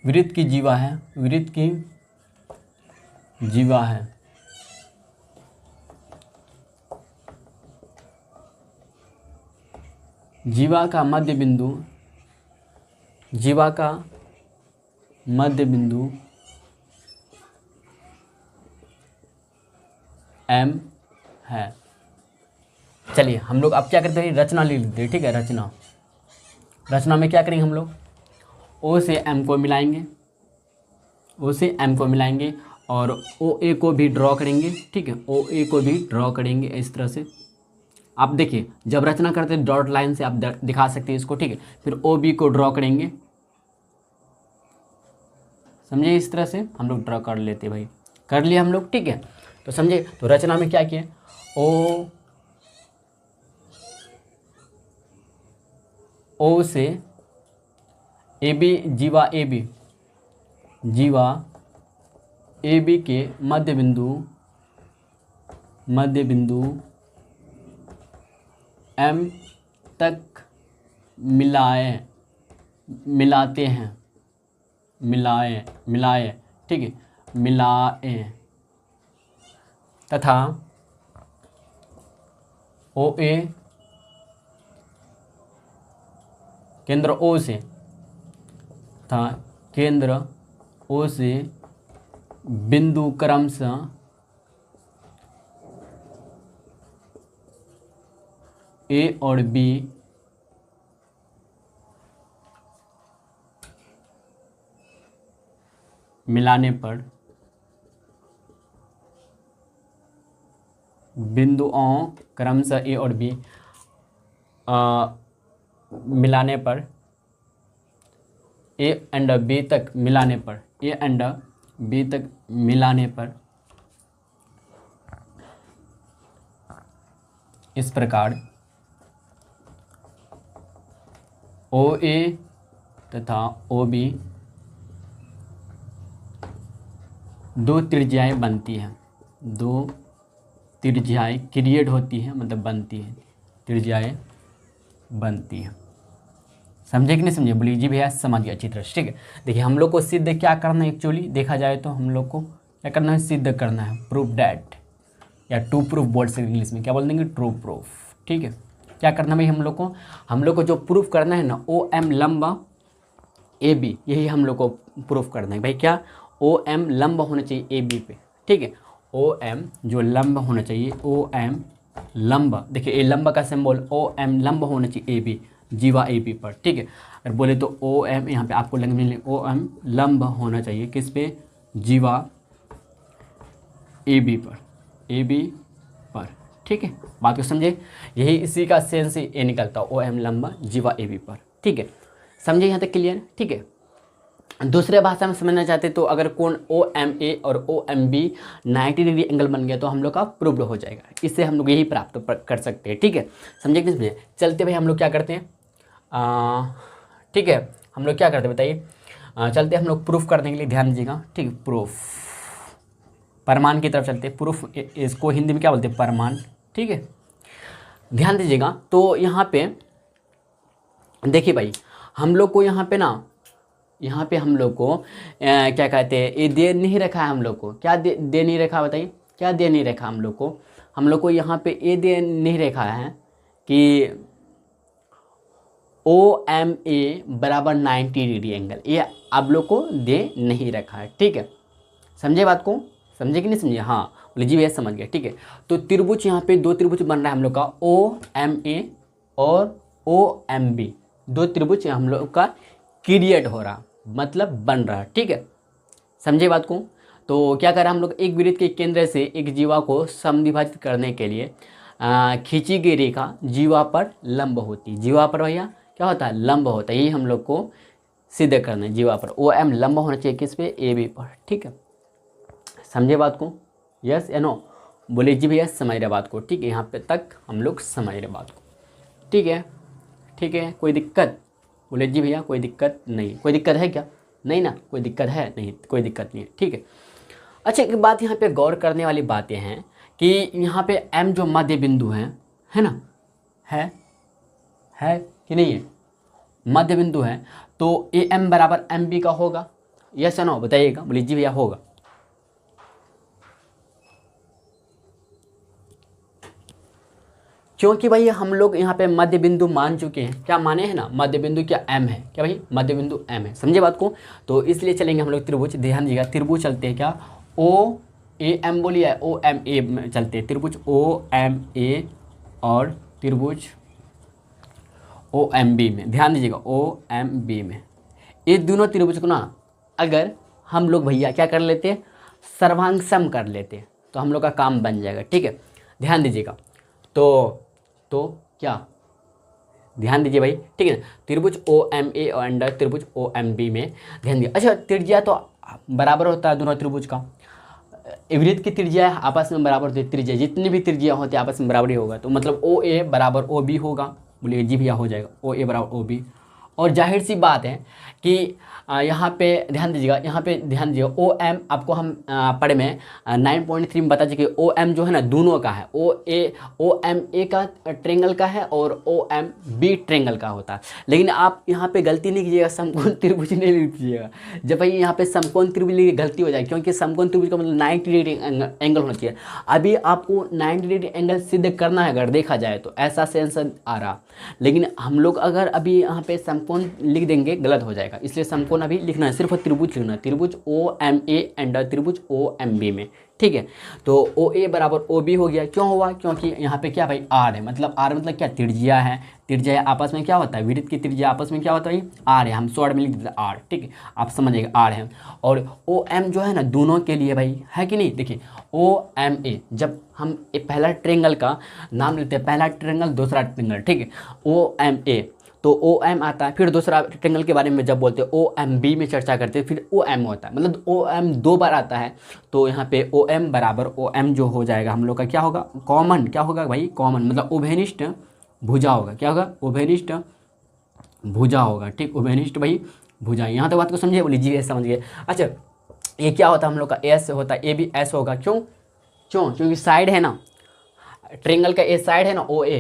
वृत्त की जीवा है, जीवा का मध्य बिंदु एम है। चलिए हम लोग अब क्या करते हैं, रचना लिख लेते हैं, ठीक है, रचना में क्या करेंगे हम लोग, ओ से एम को मिलाएंगे, और ओ ए को भी ड्रॉ करेंगे, ठीक है, ओ ए को भी ड्रॉ करेंगे इस तरह से। आप देखिए जब रचना करते हैं डॉट लाइन से आप दिखा सकते हैं इसको, ठीक है। फिर ओ बी को ड्रॉ करेंगे, समझे, इस तरह से हम लोग ड्रॉ कर लेते भाई, कर लिया हम लोग, ठीक है। तो समझे, तो रचना में क्या किया, ओ से ए बी, जीवा ए बी के मध्य बिंदु एम तक मिलाते हैं, ठीक है, मिलाए, तथा ओ ए केंद्र ओ से बिंदु क्रमशः ए और बी मिलाने पर बिंदुओं क्रमशः ए और बी मिलाने पर, ए एंड बी तक मिलाने पर इस प्रकार ओ ए तथा OB दो त्रिज्याएं बनती हैं, दो त्रिज्याएं क्रिएट होती हैं, मतलब बनती हैं, त्रिज्याएं बनती हैं। समझे कि नहीं समझे? बोलिए जी भैया समझ गया अच्छी तरह से, ठीक है। देखिए हम लोग को सिद्ध क्या करना है, एक्चुअली देखा जाए तो हम लोग को क्या करना है, सिद्ध करना है, प्रूफ दैट, या टू प्रूफ बोल सकते इंग्लिश में क्या बोल देंगे, ट्रू प्रूफ, ठीक है। क्या करना है भाई हम लोग को जो प्रूफ करना है ना, OM लंबा AB, यही हम लोग को प्रूफ करना है भाई। क्या OM लंबा होना चाहिए AB पे, ठीक है। OM जो लंबा होना चाहिए, OM लंबा, देखिए ए लंबा का सिंबल, OM लंबा होना चाहिए AB, जीवा AB पर, ठीक है। अगर बोले तो OM यहाँ पे आपको लैंग्वेज OM लंबा होना चाहिए किस पे, जीवा AB पर, AB पर, ठीक है। बात को समझे, यही इसी का सेंस ये निकलता है, OM लंबा जीवा AB पर, ठीक है। समझे यहाँ तक क्लियर, ठीक है। दूसरे भाषा में समझना चाहते तो अगर कोण OMA और OMB 90 डिग्री एंगल बन गया तो हम लोग का प्रूव्ड हो जाएगा। इससे हम लोग यही प्राप्त कर सकते हैं, ठीक है। समझे कि नहीं? चलते भाई हम लोग क्या करते हैं, ठीक है, हम लोग क्या करते हैं बताइए, चलते हम लोग प्रूफ करने के लिए, ध्यान दीजिएगा, ठीक है। प्रूफ, प्रमाण की तरफ चलते हैं। प्रूफ इसको हिंदी में क्या बोलते हैं, प्रमाण, ठीक है। ध्यान दीजिएगा, तो यहाँ पे देखिए भाई हम लोग को यहाँ पे हम लोग को क्या कहते हैं, ये दे नहीं रखा है हम लोग को, क्या दे नहीं रखा बताइए, क्या दे नहीं रखा हम लोग को यहाँ पे ये दे नहीं रखा है कि OMA बराबर 90 डिग्री एंगल, ये आप लोग को दे नहीं रखा है, ठीक है। समझे बात को, समझे कि नहीं समझे? हाँ बोले जी भैया समझ गया, ठीक है। तो त्रिभुज यहाँ पे दो त्रिभुज बन रहा है हम लोग का, OMA और OMB, दो त्रिभुज हम लोग का क्रिएट हो रहा, मतलब बन रहा, ठीक है। समझे बात को? तो क्या करें हम लोग, एक वृत्त के केंद्र से एक जीवा को समद्विभाजित करने के लिए खींची गई रेखा जीवा पर लंब होती, जीवा पर भैया क्या होता है, लंब होता है। यही हम लोग को सिद्ध करना है, जीवा पर OM लंब होना चाहिए किस पे, AB पर, ठीक है। समझे बात को, यस या नो? बोले जी भैया समझ रहे बात को, ठीक है। यहाँ पे तक हम लोग समझ रहे बात को, ठीक है, ठीक है। कोई दिक्कत? बोले जी भैया कोई दिक्कत नहीं, कोई दिक्कत है क्या? नहीं ना, कोई दिक्कत है नहीं, कोई दिक्कत नहीं है, ठीक है। अच्छा एक बात यहाँ पे गौर करने वाली बातें हैं कि यहाँ पे M जो मध्य बिंदु है ना, है कि नहीं है, मध्य बिंदु है, तो AM बराबर MB का होगा, यस या नो बताइएगा। बोले जी भैया होगा, क्योंकि भाई हम लोग यहाँ पे मध्य बिंदु मान चुके हैं, क्या माने हैं ना, मध्य बिंदु क्या M है, क्या भाई मध्य बिंदु M है। समझे बात को? तो इसलिए चलेंगे हम लोग त्रिभुज, ध्यान दीजिएगा, त्रिभुज चलते हैं क्या, OAM बोलिए, OMA में चलते हैं, त्रिभुज OMA और त्रिभुज OMB में, ध्यान दीजिएगा OMB में, ये दोनों त्रिभुज को ना अगर हम लोग भैया क्या कर लेते हैं, सर्वांग सम कर लेते हैं तो हम लोग का काम बन जाएगा, ठीक है। ध्यान दीजिएगा, तो क्या, ध्यान दीजिए भाई, ठीक है। त्रिभुज OMA और अंडर त्रिभुज OMB में ध्यान दिया। अच्छा त्रिज्या तो बराबर होता है दोनों त्रिभुज का, वृत्त की त्रिज्या आपस में बराबर होती है, त्रिज्या जितनी भी त्रिज्या होती है आपस में बराबर ही होगा, तो मतलब OA बराबर OB होगा। बोलिए जी भैया हो जाएगा, OA बराबर OB। और जाहिर सी बात है कि यहाँ पे ध्यान दीजिएगा, यहाँ पे ध्यान दीजिएगा, OM आपको हम पढ़े में 9.3 में बता चुके, OM जो है ना दोनों का है, OMA का ट्रेंगल का है और OMB ट्रेंगल का होता है। लेकिन आप यहाँ पे गलती नहीं कीजिएगा, समकोण त्रिभुज नहीं लिखिएगा, जब भाई यहाँ पे समकोण त्रिभुज लिखिए गलती हो जाएगी, क्योंकि समकोण त्रिभुज का मतलब 90 डिग्री एंगल होना चाहिए। अभी आपको 90 डिग्री एंगल सिद्ध करना है, अगर देखा जाए तो ऐसा सेंस आ रहा, लेकिन हम लोग अगर अभी यहाँ पे समकोण लिख देंगे गलत हो जाएगा, इसलिए समकोण अभी लिखना है, सिर्फ त्रिभुज लिखना है, त्रिभुज OMA एंड त्रिभुज OMB में, ठीक है। तो OA बराबर OB हो गया, क्यों हुआ, क्योंकि यहाँ पे क्या भाई R है, मतलब R मतलब क्या, त्रिज्या है, त्रिज्या आपस में क्या होता है, वृत्त की त्रिज्या आपस में क्या होता है, R है, हम शॉर्ट में लिख देते हैं R, ठीक है, आप समझिएगा R है। और OM जो है ना दोनों के लिए भाई है कि नहीं, देखिए OMA जब हम पहला ट्रेंगल का नाम लेते हैं, पहला ट्रेंगल दूसरा ट्रेंगल, ठीक है, OMA तो OM आता है, फिर दूसरा ट्रेंगल के बारे में जब बोलते हैं OMB में चर्चा करते हैं, फिर OM होता है, मतलब OM दो बार आता है, तो यहाँ पे OM बराबर OM जो हो जाएगा हम लोग का क्या होगा, कॉमन क्या होगा भाई, कॉमन मतलब उभयनिष्ठ भुजा होगा, क्या होगा, उभयनिष्ठ भुजा होगा, ठीक, उभयनिष्ठ भाई भुजाएं। यहाँ तक बात को समझिए, बोली जी समझ गए। अच्छा ये क्या होता है हम लोग का, एस होता है, ए भी एस होगा, क्यों क्यों क्योंकि साइड है ना, ट्रेंगल का ए साइड है ना, ओ ए,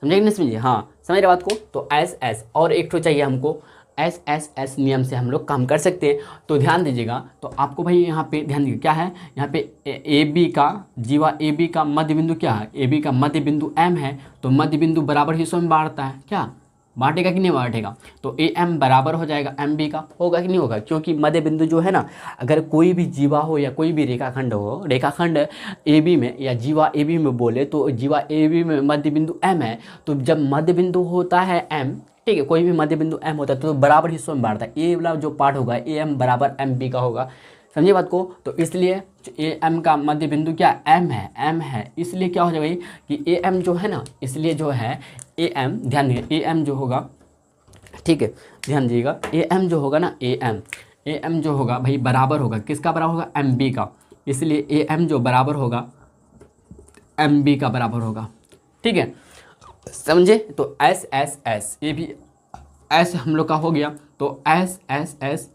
समझे कि नहीं समझिए, हाँ समझ रहे बात को। तो एस एस और एक तो चाहिए हमको, एस एस एस नियम से हम लोग काम कर सकते हैं। तो ध्यान दीजिएगा, तो आपको भाई यहाँ पे ध्यान दीजिए क्या है, यहाँ पे ए बी का जीवा, ए बी का मध्य बिंदु क्या है, ए बी का मध्य बिंदु एम है, तो मध्य बिंदु बराबर हिस्सों में बांटता है, क्या बांटेगा कि नहीं बांटेगा, तो ए एम बराबर हो जाएगा एम बी का, होगा कि नहीं होगा, क्योंकि मध्य बिंदु जो है ना, अगर कोई भी जीवा हो या कोई भी रेखाखंड हो, रेखाखंड ए बी में या जीवा ए बी में बोले तो जीवा ए बी में मध्य बिंदु एम है, तो जब मध्य बिंदु होता है एम, ठीक है, कोई भी मध्य बिंदु एम होता है तो बराबर हिस्सों में बांटता है, ए वाला जो पार्ट होगा ए एम बराबर एम बी का होगा, समझिए बात को। तो इसलिए ए एम का मध्य बिंदु क्या एम है, एम है, इसलिए क्या हो जाएगा भाई कि ए एम जो है ना, इसलिए जो है ए एम, ध्यान दीजिए ए एम जो होगा, ठीक है ध्यान दीजिएगा, ए एम जो होगा ना, ए एम जो होगा भाई बराबर होगा किसका, बराबर होगा एम बी का, इसलिए ए एम जो बराबर होगा एम बी का बराबर होगा, ठीक है समझे। तो एस एस एस, ये भी एस हम लोग का हो गया, तो एस एस एस,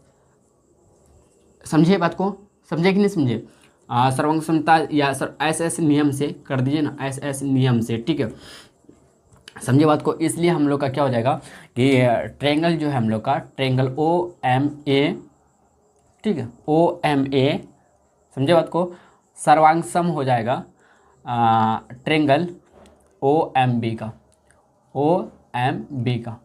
समझे बात को, समझे कि नहीं समझे, सर्वांग समता या एस एस नियम से कर दीजिए ना, एस एस नियम से, ठीक है समझे बात को। इसलिए हम लोग का क्या हो जाएगा कि ट्रेंगल जो है हम लोग का, ट्रेंगल ओ एम ए, ठीक है ओ एम ए, समझे बात को, सर्वांग सम हो जाएगा ट्रेंगल ओ एम बी का, ओ एम बी का,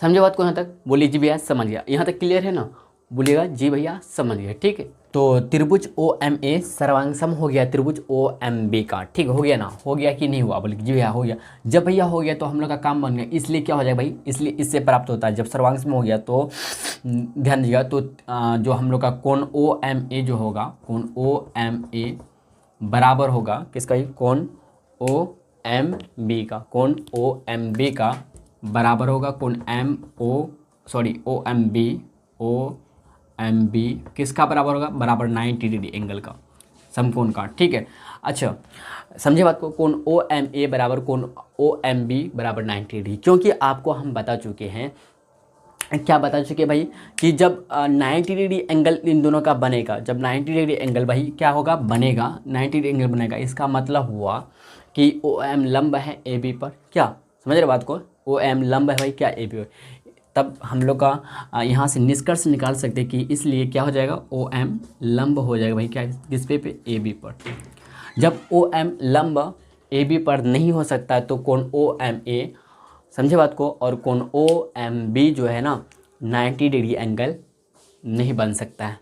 समझे बात को। यहाँ तक बोलिए जी भैया समझ गया, यहाँ तक क्लियर है ना, बोलिएगा जी भैया समझ गया, ठीक है। तो त्रिभुज ओ एम ए सर्वांग सम हो गया त्रिभुज ओ एम बी का, ठीक हो गया ना, हो गया कि नहीं हुआ, बोलिए जी भैया हो गया। जब भैया हो गया तो हम लोग का काम बन गया, इसलिए क्या हो जाएगा भाई, इसलिए इससे प्राप्त होता है, जब सर्वांग सम हो गया तो ध्यान दीजिएगा, तो जो हम लोग का कोण ओ एम ए जो होगा, कोण ओ एम ए बराबर होगा किसका, कोण ओ एम बी का, कोण ओ एम बी का बराबर होगा कोण M O, sorry O M B किसका बराबर होगा, बराबर 90 डिग्री एंगल का, समकोण का, ठीक है। अच्छा समझे बात को, कोण ओ एम ए बराबर कोण ओ एम बी बराबर 90 डिग्री, क्योंकि आपको हम बता चुके हैं, क्या बता चुके भाई कि जब 90 डिग्री एंगल इन दोनों का बनेगा, जब 90 डिग्री एंगल भाई क्या होगा बनेगा, 90 डिग्री एंगल बनेगा, इसका मतलब हुआ कि ओ एम लंब है ए बी पर, क्या समझ रहे बात को, ओ एम लंब है भाई क्या ए बी पर, तब हम लोग का यहाँ से निष्कर्ष निकाल सकते कि इसलिए क्या हो जाएगा, ओ एम लंब हो जाएगा भाई क्या, किस पे ए बी पर। जब ओ एम लंब ए बी पर नहीं हो सकता है तो कोण ओ एम ए, समझे बात को, और कोण ओ एम बी जो है ना 90 डिग्री एंगल नहीं बन सकता है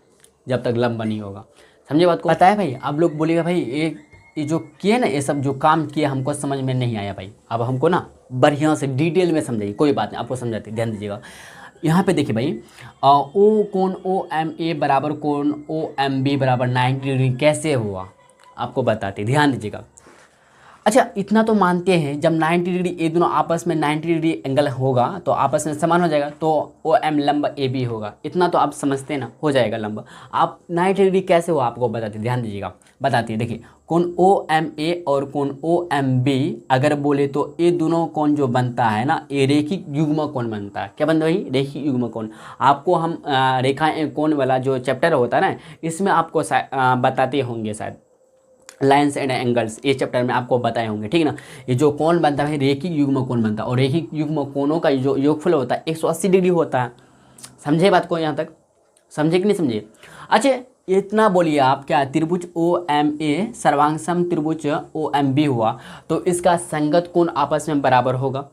जब तक लंब नहीं होगा, समझे बात को। पता है भाई, आप लोग बोलिएगा भाई ये जो किए ना, ये सब जो काम किए हमको समझ में नहीं आया भाई, अब हमको ना बढ़िया से डिटेल में समझाइए, कोई बात नहीं आपको समझाते, ध्यान दीजिएगा। यहाँ पे देखिए भाई, ओ कोण ओ एम ए बराबर कोण ओ एम बी बराबर 90 डिग्री कैसे हुआ, आपको बताते, ध्यान दीजिएगा। अच्छा इतना तो मानते हैं, जब 90 डिग्री ये दोनों आपस में 90 डिग्री एंगल होगा तो आपस में समान हो जाएगा, तो ओ एम लंब ए बी होगा, इतना तो आप समझते हैं ना, हो जाएगा लंब। आप 90 डिग्री कैसे हुआ आपको बताते, ध्यान दीजिएगा, बताते हैं। देखिए कोण ओ एम ए और कोण ओ एम बी अगर बोले तो ये दोनों कोण जो बनता है ना, ये रेखिक युग्म कोण बनता है, क्या बनता है भाई, रेखिक युग्म कोण। आपको हम रेखा कोण वाला जो चैप्टर होता है ना, इसमें आपको बताते होंगे शायद, लाइन्स एंड एंगल्स, ये चैप्टर में आपको बताए होंगे, ठीक है ना। ये जो कोण बनता है रेखिक युग्म कोण बनता है, और रेखिक युग्म कोणों का जो योगफल होता है 180 डिग्री होता है, समझे बात को, यहाँ तक समझे कि नहीं समझे। अच्छा इतना बोलिए आप, क्या त्रिभुज ओ एम ए सर्वांग सम त्रिभुज ओ एम बी हुआ तो इसका संगत कोण आपस में बराबर होगा,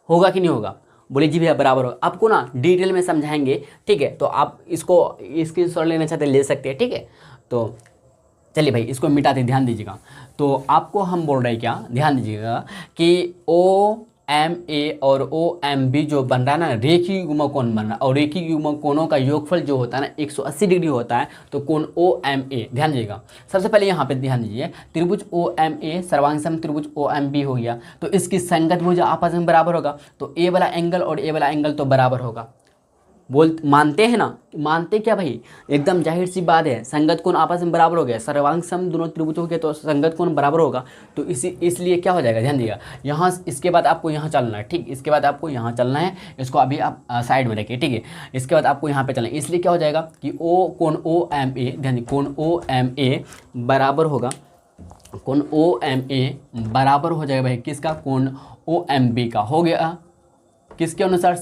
होगा कि नहीं होगा, बोलिए जी भैया बराबर होगा। आपको ना डिटेल में समझाएंगे, ठीक है, तो आप इसको स्क्रीनशॉट लेना चाहते ले सकते हैं, ठीक है। तो चलिए भाई इसको मिटाते, ध्यान दीजिएगा। तो आपको हम बोल रहे हैं क्या, ध्यान दीजिएगा कि ओ एम ए और ओ एम बी जो बन रहा है ना, रेखीय युग्म कोण बन रहा है, और रेखीय युग्म कोणों का योगफल जो होता है ना 180 डिग्री होता है, तो कोण ओ एम ए, ध्यान दीजिएगा। सबसे पहले यहाँ पे ध्यान दीजिए, त्रिभुज ओ एम ए सर्वांग सम त्रिभुज ओ एम बी हो गया, तो इसकी संगत भुजा आपस में बराबर होगा, तो ए वाला एंगल और ए वाला एंगल तो बराबर होगा, मानते हैं ना, मानते क्या भाई, एकदम जाहिर सी बात है, संगत कोण आपस में बराबर हो गया, सर्वांग सम दोनों त्रिभुज हो गए तो संगत कोण बराबर होगा। तो इसलिए क्या हो जाएगा, ध्यान दिएगा, यहाँ इसके बाद आपको यहाँ चलना है, ठीक, इसके बाद आपको यहाँ चलना है, इसको अभी आप साइड में रखिए, ठीक है। इसके बाद आपको यहाँ पे चलना है, इसलिए क्या हो जाएगा कि ओ कोण ओ एम ए, ध्यान दिए, कोण ओ एम ए बराबर होगा, कोण ओ एम ए बराबर हो जाएगा भाई किसका, कोण ओ एम बी का। हो गया किसके अनुसार,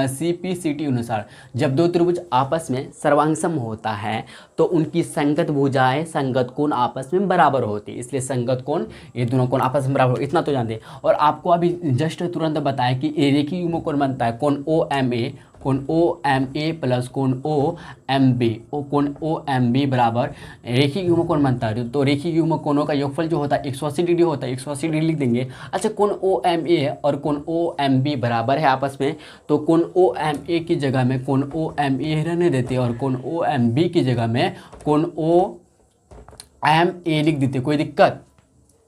CPCT अनुसार। जब दो त्रिभुज आपस में सर्वांगसम होता है तो उनकी संगत भुजाएं, संगत कोण आपस में बराबर होती है, इसलिए संगत कोण, ये दोनों कोण आपस में बराबर, इतना तो जानते हैं। और आपको अभी जस्ट तुरंत बताया कि रेखीय युग्म कोण बनता है कोण OMA, कोण OMA प्लस कोण OMB, कोण OMB बराबर रेखीय युग्म कोण बनता है। तो रेखीय युग्म कोणों का योगफल जो होता है 180 डिग्री होता है, 180 डिग्री लिख देंगे। अच्छा, कोण OMA और कोण OMB बराबर है आपस में, तो कोण OMA की जगह में कोण OMA रहने देते हैं और कोण OMB की जगह में कोण OMA लिख देते। कोई दिक्कत,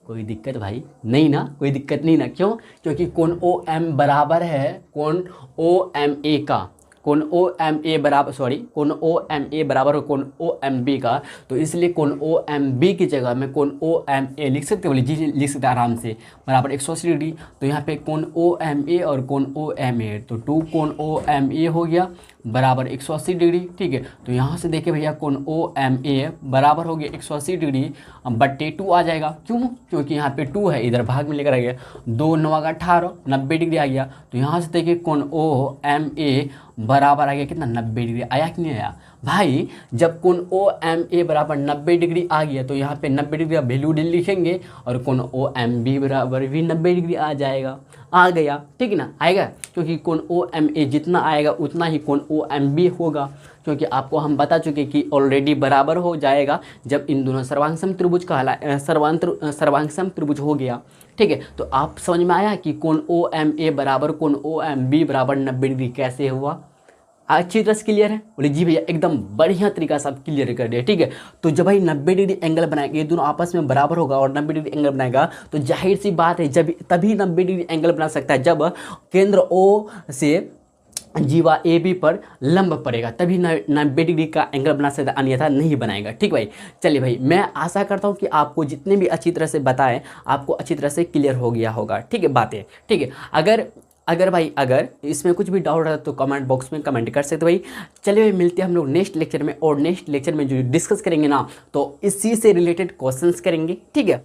कोई दिक्कत भाई नहीं ना, कोई दिक्कत नहीं ना, क्यों, क्योंकि कोण OM बराबर है कोण OMA का, कोण OMA बराबर, सॉरी, कोण OMA बराबर हो कोण OMB का, तो इसलिए कोण OMB की जगह में कोण OMA लिख सकते, बोले जी लिख सकते आराम से, बराबर 180 डिग्री। तो यहाँ पे कोण OMA और कोण OMA, तो 2 कोण OMA हो गया बराबर 180 डिग्री, ठीक है। तो यहाँ से देखिए भैया कोण OMA बराबर हो गया 180 डिग्री बट्टे 2 आ जाएगा, क्यों, क्योंकि यहाँ पे 2 है, इधर भाग में लेकर आ गया, 2 9 18 90 डिग्री आ गया। तो यहाँ से देखिए कोण OMA बराबर आ गया कितना, 90 डिग्री आया कि नहीं आया भाई। जब कोण OMA बराबर 90 डिग्री आ गया तो यहाँ पे 90 डिग्री का वैल्यू लिखेंगे और कोण OMB बराबर भी 90 डिग्री आ जाएगा, आ गया, ठीक है ना, आएगा, क्योंकि कोण OMA जितना आएगा उतना ही कोण OMB होगा, क्योंकि आपको हम बता चुके कि ऑलरेडी बराबर हो जाएगा जब इन दोनों सर्वांगसम त्रिभुज का सर्वांगसम त्रिभुज हो गया, ठीक है। तो आप समझ में आया कि कोण OMA बराबर कोण OMB बराबर 90 डिग्री कैसे हुआ, अच्छी तरह से क्लियर है, बोले जी भैया एकदम बढ़िया तरीका से आप क्लियर कर दिया, ठीक है। तो जब भाई 90 डिग्री एंगल बनाएगा, ये दोनों आपस में बराबर होगा और 90 डिग्री एंगल बनाएगा, तो जाहिर सी बात है जब तभी 90 डिग्री एंगल बना सकता है जब केंद्र O से जीवा AB पर लंब पड़ेगा, तभी 90 डिग्री का एंगल बना सकता है, अन्यथा नहीं बनाएगा, ठीक भाई। चलिए भाई, मैं आशा करता हूँ कि आपको जितने भी अच्छी तरह से बताएं आपको अच्छी तरह से क्लियर हो गया होगा, ठीक है, बातें, ठीक है। अगर इसमें कुछ भी डाउट है तो कमेंट बॉक्स में कमेंट कर सकते भाई। चलिए भाई, मिलते हैं हम लोग नेक्स्ट लेक्चर में, और नेक्स्ट लेक्चर में जो डिस्कस करेंगे ना तो इसी से रिलेटेड क्वेश्चंस करेंगे, ठीक है।